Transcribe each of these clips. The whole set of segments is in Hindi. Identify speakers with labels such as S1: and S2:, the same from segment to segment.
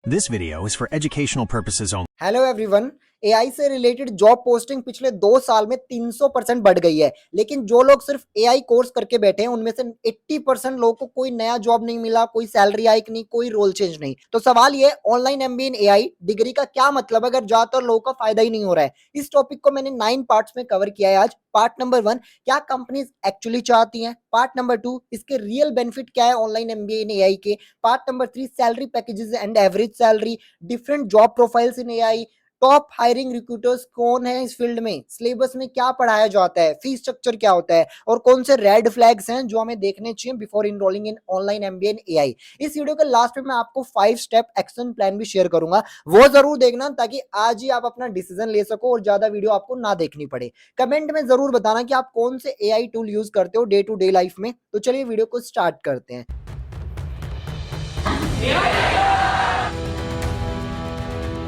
S1: This video is for educational purposes only.
S2: Hello everyone. AI से रिलेटेड जॉब पोस्टिंग पिछले 2 साल में 300% बढ़ गई है, लेकिन जो लोग सिर्फ एआई कोर्स करके बैठे हैं उनमें से 80% लोगों को कोई नया जॉब नहीं मिला, कोई सैलरी हाइक नहीं, कोई रोल चेंज नहीं। तो सवाल ये, online MBA in AI degree का क्या मतलब अगर ज्यादातर लोगों का फायदा ही नहीं हो रहा है। इस टॉपिक को मैंने 9 पार्ट्स में कवर किया है आज। पार्ट नंबर 1, क्या कंपनीज एक्चुअली चाहती हैं। पार्ट नंबर 2, इसके रियल बेनिफिट क्या है ऑनलाइन एमबीए इन एआई के। Part number 3, salary packages and average salary, different job profiles in AI, top hiring recruiters कौन है इस फील्ड में, सिलेबस में क्या पढ़ाया जाता है, फीस स्ट्रक्चर क्या होता है और कौन से रेड फ्लैग्स हैं जो हमें देखने चाहिए before enrolling in online MBA in AI. इस वीडियो के लास्ट में मैं आपको 5 स्टेप एक्शन प्लान भी शेयर करूंगा, वो जरूर देखना ताकि आज ही आप अपना डिसीजन ले सको और ज्यादा वीडियो आपको ना देखनी पड़े। कमेंट में जरूर बताना कि आप कौन से एआई टूल यूज करते हो डे टू डे लाइफ में। तो चलिए वीडियो को स्टार्ट करते हैं।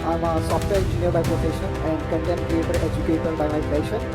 S3: I'm a software engineer by profession and content creator educator by my passion.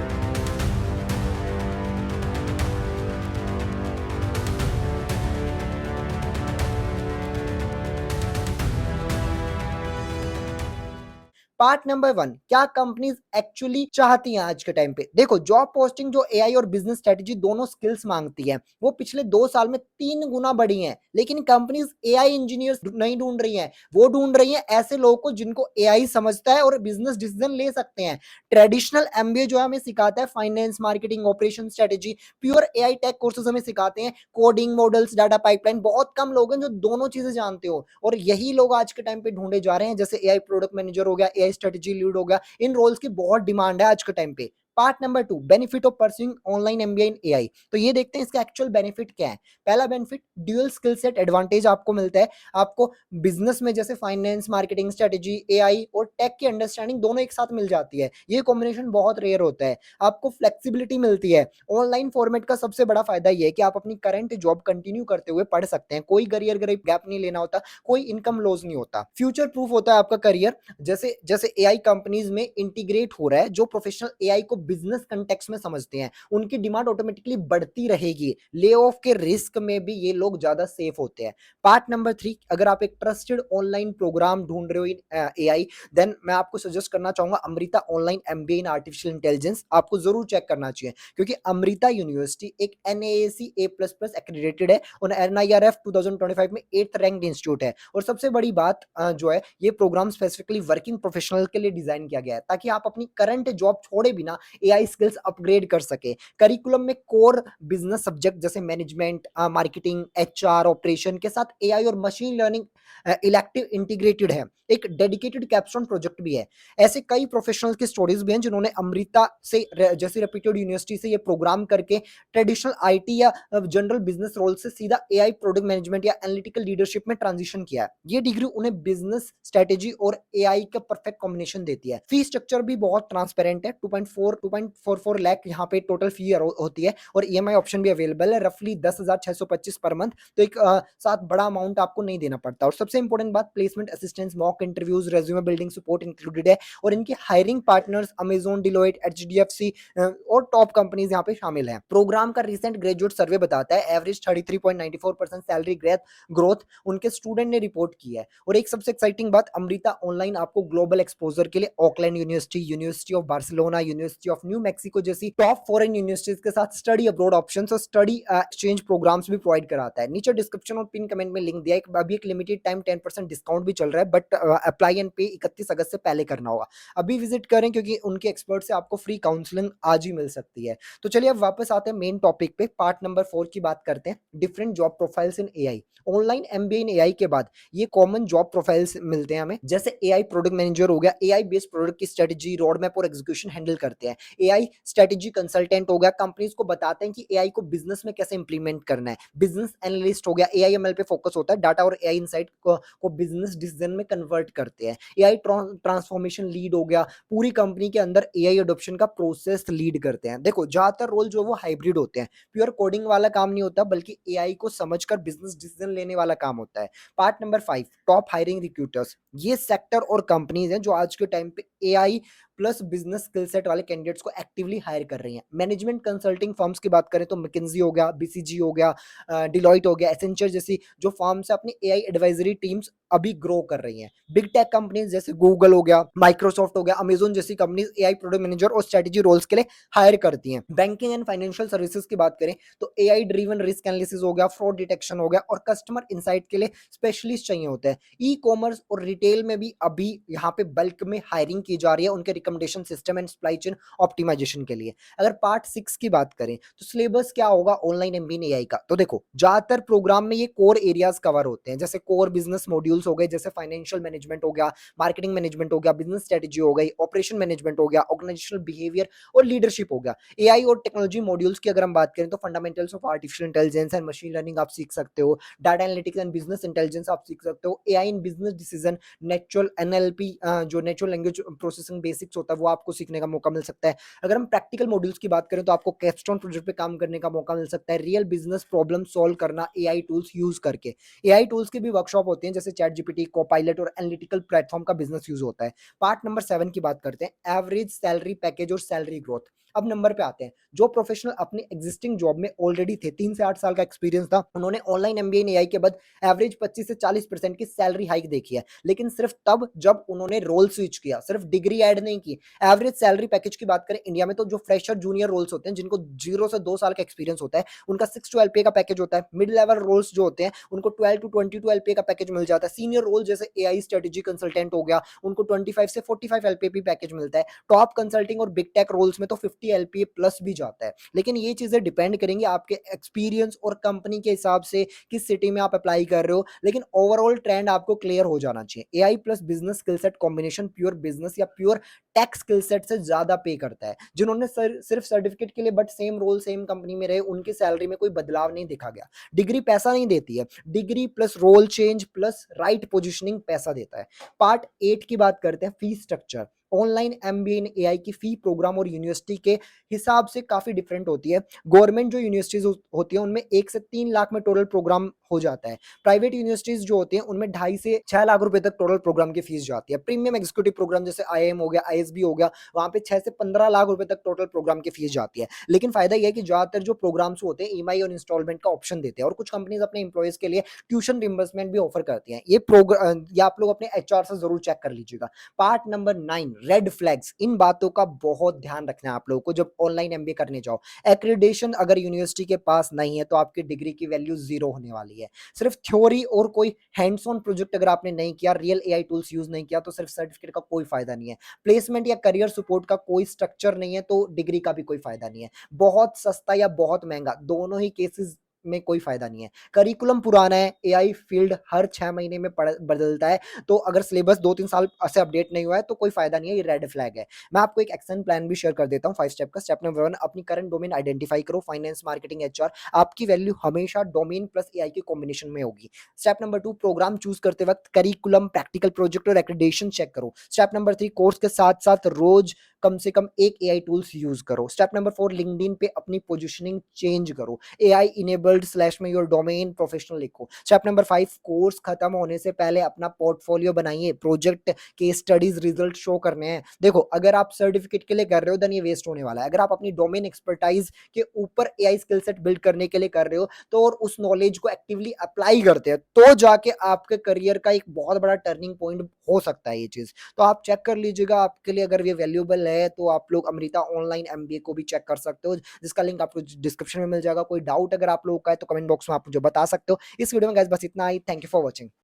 S2: Part number 1, क्या कंपनीज एक्चुअली चाहती हैं आज के टाइम पे। देखो, जॉब पोस्टिंग जो एआई और बिजनेस स्ट्रेटजी दोनों स्किल्स मांगती है वो पिछले 2 साल में 3 गुना बढ़ी हैं, लेकिन कंपनीज एआई इंजीनियर्स नहीं ढूंढ रही हैं, वो ढूंढ रही हैं ऐसे लोगों को जिनको एआई समझता है और बिजनेस डिसीजन ले सकते हैं। ट्रेडिशनल एमबीए जो है हमें सिखाता है finance, marketing, operation, strategy. Pure AI tech courses हमें सिखाते हैं कोडिंग, मॉडल्स, डाटा पाइपलाइन। बहुत कम लोग हैं जो दोनों चीजें जानते हो और यही लोग आज के टाइम पे ढूंढे जा रहे हैं। जैसे एआई प्रोडक्ट मैनेजर हो गया, एआई स्ट्रेटेजी लीड हो गया, इन रोल्स की बहुत डिमांड है आज के टाइम पे। Part number 2, benefit of pursuing online MBA in AI. तो ये देखते हैं इसका एक्चुअल बेनिफिट क्या है। पहला benefit, dual skill set advantage आपको मिलता है। आपको बिजनेस में जैसे फाइनेंस, मार्केटिंग, स्ट्रेटेजी, एआई और टेक की अंडरस्टैंडिंग दोनों एक साथ मिल जाती है। ये कॉम्बिनेशन बहुत रेयर होता है। आपको फ्लेक्सिबिलिटी मिलती है। ऑनलाइन फॉर्मेट का सबसे बड़ा फायदा ये है कि आप अपनी करंट जॉब कंटिन्यू करते हुए पढ़ सकते हैं, कोई करियर गैप नहीं लेना होता, कोई इनकम लॉस नहीं होता, फ्यूचर प्रूफ होता है आपका करियर। जैसे जैसे एआई कंपनीज में इंटीग्रेट हो रहा है, जो प्रोफेशनल एआई को बिजनेस कंटेक्स्ट में समझते हैं उनकी डिमांड ऑटोमेटिकली बढ़ती रहेगी। ले ऑफ के रिस्क में भी ये लोग ज्यादा सेफ होते हैं। पार्ट नंबर 3, अगर आप एक ट्रस्टेड ऑनलाइन प्रोग्राम ढूंढ रहे हो इन एआई, देन मैं आपको सजेस्ट करना चाहूंगा Amrita online MBA in artificial intelligence. आपको जरूर चेक करना चाहिए क्योंकि अमृता यूनिवर्सिटी एक एनएएसी A++ एक्रेडिटेड है और एनआईआरएफ 2025 में 8th रैंक्ड इंस्टीट्यूट है। और सबसे बड़ी बात जो है, ये प्रोग्राम स्पेसिफिकली वर्किंग प्रोफेशनल के लिए डिजाइन किया गया है ताकि आप अपनी करंट जॉब छोड़े बिना एआई स्किल्स अपग्रेड कर सके। करिकुलम में कोर बिजनेस सब्जेक्ट जैसे मैनेजमेंट, मार्केटिंग, एचआर, ऑपरेशन के साथ एआई और मशीन लर्निंग इलेक्टिव इंटीग्रेटेड है। एक डेडिकेटेड कैप्स्टोन प्रोजेक्ट भी है। ऐसे कई प्रोफेशनल्स की स्टोरीज भी हैं जिन्होंने अमृता से जैसी रेप्यूटेड यूनिवर्सिटी से ये प्रोग्राम करके ट्रेडिशनल आईटी या जनरल बिजनेस रोल से सीधा एआई प्रोडक्ट मैनेजमेंट या एनालिटिकल लीडरशिप में ट्रांजिशन किया है। ये डिग्री उन्हें बिजनेस स्ट्रेटेजी और एआई का परफेक्ट कॉम्बिनेशन देती है। फी स्ट्रक्चर भी बहुत ट्रांसपेरेंट है। 2.44 लाख यहाँ पे टोटल फी होती है और ईएमआई ऑप्शन भी अवेलेबल है, रफली 10,625 पर मंथ। तो एक साथ बड़ा अमाउंट आपको नहीं देना पड़ता। और सबसे इंपॉर्टेंट बात, placement assistance, mock interviews, resume building support included है और इनकी hiring partners Amazon, Deloitte, HDFC और टॉप कंपनीज यहाँ पे शामिल हैं। प्रोग्राम का रिसेंट ग्रेजुएट सर्वे बताता है एवरेज 33.94% सैलरी ग्रोथ उनके स्टूडेंट ने रिपोर्ट की है। और एक सबसे एक्साइटिंग बात, अमृता ऑनलाइन आपको ग्लोबल एक्सपोजर के लिए Auckland university, university of Barcelona, university of new Mexico जैसी टॉप फॉरेन यूनिवर्सिटीज के साथ स्टडी अब्रॉड ऑप्शंस और स्टडी एक्सचेंज प्रोग्राम्स भी प्रोवाइड कराता है। नीचे डिस्क्रिप्शन और पिन कमेंट में लिंक दिया है। अभी एक लिमिटेड टाइम 10% डिस्काउंट भी चल रहा है, बट अप्लाई एंड पे 31 अगस्त से पहले करना होगा। अभी विजिट करें क्योंकि उनके एक्सपर्ट से आपको फ्री काउंसलिंग आज ही मिल सकती है। तो चलिए अब वापस आते हैं मेन टॉपिक पे। पार्ट नंबर 4 की बात करते हैं, different job profiles in AI. Online MBA in AI के बाद ये कॉमन जॉब प्रोफाइल्स मिलते हैं हमें। जैसे एआई प्रोडक्ट मैनेजर हो गया, एआई बेस्ड प्रोडक्ट की स्ट्रेटेजी, रोड मैप और एग्जीक्यूशन हैंडल करते हैं। एआई स्ट्रेटेजी कंसल्टेंट हो गया, कंपनीज को बताते हैं कि एआई को बिजनेस में कैसे इंप्लीमेंट करना है। बिजनेस एनालिस्ट हो गया, एआई एमएल पे फोकस होता है, डाटा और एआई इनसाइट को बिजनेस डिसीजन में कन्वर्ट करते हैं। एआई ट्रांसफॉर्मेशन लीड हो गया, पूरी कंपनी के अंदर एआई अडॉप्शन का प्रोसेस लीड करते हैं। देखो, ज्यादातर रोल जो वो हाइब्रिड होते हैं, प्योर कोडिंग वाला काम नहीं होता बल्कि एआई को समझकर बिजनेस डिसीजन लेने वाला काम होता है। Part number 5, top hiring recruiters. ये सेक्टर और कंपनीज हैं जो आज के टाइम पे AI plus business skill set वाले कैंडिडेट्स को एक्टिवली हायर कर रही हैं। मैनेजमेंट कंसल्टिंग फर्म्स की बात करें तो मैकिन्जी हो गया, बीसीजी हो गया, डिलॉइट हो गया, एसेंचर जैसी जो फर्म्स है अपनी एआई एडवाइजरी टीम्स अभी ग्रो कर रही हैं। बिग टेक कंपनीज जैसे गूगल हो गया, माइक्रोसॉफ्ट हो गया, अमेजोन जैसी कंपनीज एआई प्रोडक्ट मैनेजर और स्ट्रेटेजी रोल्स के लिए हायर करती हैं। बैंकिंग एंड फाइनेंशियल सर्विसेज की बात करें तो एआई ड्रिवन रिस्क एनालिसिस हो गया, फ्रॉड डिटेक्शन हो गया और कस्टमर इंसाइट के लिए स्पेशलिस्ट चाहिए होते हैं। ई कॉमर्स और रिटेल में भी अभी यहाँ पे बल्क में हायरिंग की जा रही है उनके recommendation system and supply chain optimisation के लिए। अगर पार्ट 6 की बात करें तो सिलेबस क्या होगा ऑनलाइन एमबीए इन एआई का, तो देखो ज्यादातर प्रोग्राम में ये कोर एरियाज कवर होते हैं, जैसे कोर बिजनेस मॉड्यूल्स हो गए, जैसे फाइनेंशियल मैनेजमेंट हो गया, मार्केटिंग मैनेजमेंट हो गया, बिजनेस स्ट्रेटेजी हो गई, ऑपरेशन मैनेजमेंट हो गया, ऑर्गेनाइजेशनल बिहेवियर और लीडरशिप हो गया। एआई और टेक्नोलॉजी मॉड्यूल्स की अगर हम बात करें तो fundamentals of artificial intelligence and machine learning आप सीख सकते हो, data analytics and business intelligence आप सीख सकते हो, AI in business decision, natural NLP जो नेचुरल लैंग्वेज प्रोसेसिंग बेसिक्स होता है वो आपको सीखने का मौका मिल सकता है। अगर हम प्रैक्टिकल मॉड्यूल्स की बात करें तो आपको कैपस्टोन प्रोजेक्ट पे काम करने का मौका मिल सकता है, रियल बिजनेस प्रॉब्लम सॉल्व करना एआई टूल्स यूज करके। एआई टूल्स की भी वर्कशॉप होती हैं जैसे चैट जीपीटी, कोपायलट और एनालिटिकल प्लेटफॉर्म का बिजनेस यूज होता है। पार्ट नंबर 7 की बात करते हैं, एवरेज सैलरी पैकेज और सैलरी ग्रोथ। अब नंबर पे आते हैं, जो प्रोफेशनल अपने एग्जिस्टिंग जॉब में ऑलरेडी थे, 3 से 8 साल का एक्सपीरियंस था, उन्होंने ऑनलाइन एमबीए इन एआई के बाद एवरेज 25 से 40% की सैलरी हाइक देखी है, लेकिन सिर्फ तब जब उन्होंने रोल स्विच किया, सिर्फ डिग्री ऐड नहीं की। एवरेज सैलरी पैकेज की बात करें इंडिया में तो जो फ्रेशर जूनियर रोल्स होते हैं जिनको 0 से 2 साल का एक्सपीरियंस होता है उनका 6 to 12 पे का पैकेज होता है। मिड लेवल रोल्स जो होते हैं उनको 12 to 22 एलपीए का पैकेज मिल जाता है। सीनियर रोल जैसे एआई स्ट्रेटेजी कंसल्टेंट हो गया उनको 25 से 45 एलपीए भी पैकेज मिलता है। टॉप कंसल्टिंग और बिग टेक रोल्स में तो 50 एलपीए प्लस भी जाता है। लेकिन ये चीजें डिपेंड करेंगी आपके एक्सपीरियंस और कंपनी के हिसाब से, किस सिटी में आप अप्लाई कर रहे हो, लेकिन ओवरऑल ट्रेंड आपको क्लियर हो जाना चाहिए। AI plus business skill set combination pure business या प्योर टेक स्किल सेट से ज्यादा पे करता है। जिन्होंने सिर्फ सर्टिफिकेट के लिए but same role same company में रहे उनकी सैलरी में कोई बदलाव नहीं देखा गया। डिग्री पैसा नहीं देती है, degree plus role change plus right positioning पैसा देता है। पार्ट 8 की बात करते हैं, fee structure. Online MBA in AI की फी प्रोग्राम और यूनिवर्सिटी के हिसाब से काफी डिफरेंट होती है। गवर्नमेंट जो यूनिवर्सिटीज होती है उनमें 1 से 3 लाख में टोटल प्रोग्राम हो जाता है। प्राइवेट यूनिवर्सिटीज जो होती हैं उनमें 2.5 से 6 लाख रुपए तक टोटल प्रोग्राम की फीस जाती है। प्रीमियम एग्जीक्यूटिव प्रोग्राम जैसे आईआईएम हो गया, आईएसबी हो गया, वहां पे 6 से 15 लाख रुपए तक टोटल प्रोग्राम की फीस जाती है। लेकिन फायदा यह है कि ज्यादातर जो प्रोग्राम्स होते हैं ईएमआई और इंस्टॉलमेंट का ऑप्शन देते हैं और कुछ कंपनीज अपने एम्प्लॉयज के लिए ट्यूशन रिम्बर्समेंट भी ऑफर करती हैं। ये आप लोग अपने एचआर से जरूर चेक कर लीजिएगा। Part number 9, red flags. इन बातों का बहुत ध्यान रखना है आप लोगों को जब ऑनलाइन एमबीए करने जाओ। एक्रेडिटेशन अगर यूनिवर्सिटी के पास नहीं है तो आपकी डिग्री की वैल्यू 0 होने वाली है। सिर्फ थ्योरी और कोई हैंड्स ऑन प्रोजेक्ट अगर आपने नहीं किया, रियल एआई टूल्स यूज नहीं किया, तो सिर्फ सर्टिफिकेट का कोई फायदा नहीं है। प्लेसमेंट या करियर सपोर्ट का कोई स्ट्रक्चर नहीं है तो डिग्री का भी कोई फायदा नहीं है। बहुत सस्ता या बहुत महंगा, दोनों ही केसेस में कोई फायदा नहीं है। करिकुलम पुराना है, एआई फील्ड हर 6 महीने में बदलता है, तो अगर सिलेबस 2-3 साल से अपडेट नहीं हुआ है तो कोई फायदा नहीं है, ये रेड फ्लैग है। मैं आपको एक एक्शन प्लान भी शेयर कर देता हूँ 5 स्टेप का। स्टेप नंबर 1, अपनी करंट डोमेन आइडेंटिफाई करो, फाइनेंस, मार्केटिंग, एचआर। आपकी वैल्यू हमेशा डोमेन प्लस एआई के कॉम्बिनेशन में होगी। स्टेप नंबर 2, प्रोग्राम चूज करते वक्त करिकुलम, प्रैक्टिकल प्रोजेक्ट और एक्रेडिटेशन चेक करो। स्टेप नंबर 3, कोर्स के साथ साथ रोज कम से कम एक एआई टूल्स यूज करो। स्टेप नंबर 4, लिंक्डइन पे अपनी पोजीशनिंग चेंज करो, एआई इनेबल्ड स्लैश में योर डोमेन प्रोफेशनल लिखो। स्टेप नंबर 5, कोर्स खत्म होने से पहले अपना पोर्टफोलियो बनाइए, project, case studies, result show करने हैं। देखो अगर आप सर्टिफिकेट के लिए कर रहे हो देन ये वेस्ट होने वाला है। अगर आप अपनी डोमेन एक्सपर्टाइज के ऊपर एआई स्किल सेट बिल्ड करने के लिए कर रहे हो तो और उस नॉलेज को एक्टिवली अप्लाई करते हैं तो जाके आपके करियर का एक बहुत बड़ा टर्निंग पॉइंट हो सकता है ये चीज। तो आप चेक कर लीजिएगा, आपके लिए अगर ये वैल्यूएबल है तो आप लोग अमृता ऑनलाइन एमबीए को भी चेक कर सकते हो, जिसका लिंक आपको डिस्क्रिप्शन में मिल जाएगा। कोई डाउट अगर आप लोगों का है तो कमेंट बॉक्स में आप मुझे बता सकते हो। इस वीडियो में गाइस बस इतना ही। Thank you for watching.